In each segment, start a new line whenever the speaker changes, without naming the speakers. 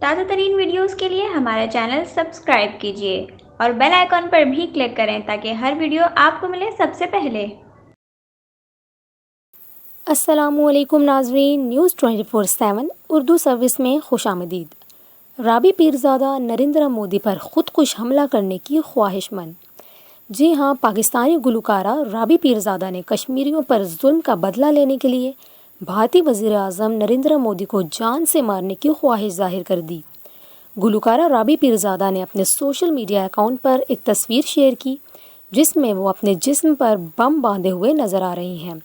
تازہ ترین ویڈیوز کے لیے ہمارا چینل سبسکرائب کیجیے اور بیل آئیکن پر بھی کلک کریں تاکہ ہر ویڈیو آپ کو ملے سب سے پہلے۔
السلام علیکم ناظرین، نیوز 24/7 اردو سروس میں خوش آمدید۔ رابی پیرزادہ نریندر مودی پر خودکش حملہ کرنے کی خواہش مند۔ جی ہاں، پاکستانی گلوکارہ رابی پیرزادہ نے کشمیریوں پر ظلم کا بدلہ لینے کے لیے بھارتی وزیر اعظم نریندر مودی کو جان سے مارنے کی خواہش ظاہر کر دی۔ گلوکارہ رابی پیرزادہ نے اپنے سوشل میڈیا اکاؤنٹ پر ایک تصویر شیئر کی جس میں وہ اپنے جسم پر بم باندھے ہوئے نظر آ رہی ہیں۔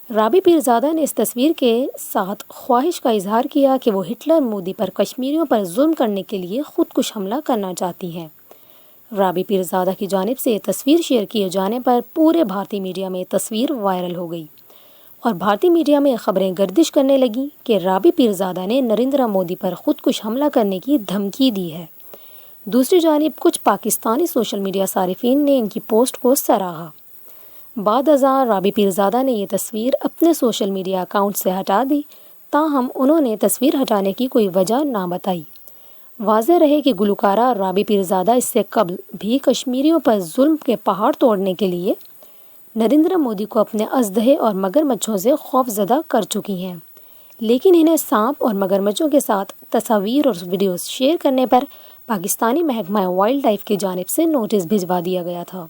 رابی پیرزادہ نے اس تصویر کے ساتھ خواہش کا اظہار کیا کہ وہ ہٹلر مودی پر کشمیریوں پر ظلم کرنے کے لیے خودکش حملہ کرنا چاہتی ہیں۔ رابی پیرزادہ کی جانب سے یہ تصویر شیئر کیے جانے پر پورے بھارتی میڈیا میں تصویر وائرل ہو گئی اور بھارتی میڈیا میں خبریں گردش کرنے لگیں کہ رابی پیرزادہ نے نریندر مودی پر خودکش حملہ کرنے کی دھمکی دی ہے۔ دوسری جانب کچھ پاکستانی سوشل میڈیا صارفین نے ان کی پوسٹ کو سراہا۔ بعد ازاں رابی پیرزادہ نے یہ تصویر اپنے سوشل میڈیا اکاؤنٹ سے ہٹا دی، تاہم انہوں نے تصویر ہٹانے کی کوئی وجہ نہ بتائی۔ واضح رہے کہ گلوکارہ رابی پیرزادہ اس سے قبل بھی کشمیریوں پر ظلم کے پہاڑ توڑنے کے لیے نریندر مودی کو اپنے اژدہے اور مگرمچھوں سے خوف زدہ کر چکی ہیں، لیکن انہیں سانپ اور مگرمچھوں کے ساتھ تصاویر اور ویڈیوز شیئر کرنے پر پاکستانی محکمہ وائلڈ لائف کی جانب سے نوٹس بھجوا دیا گیا تھا۔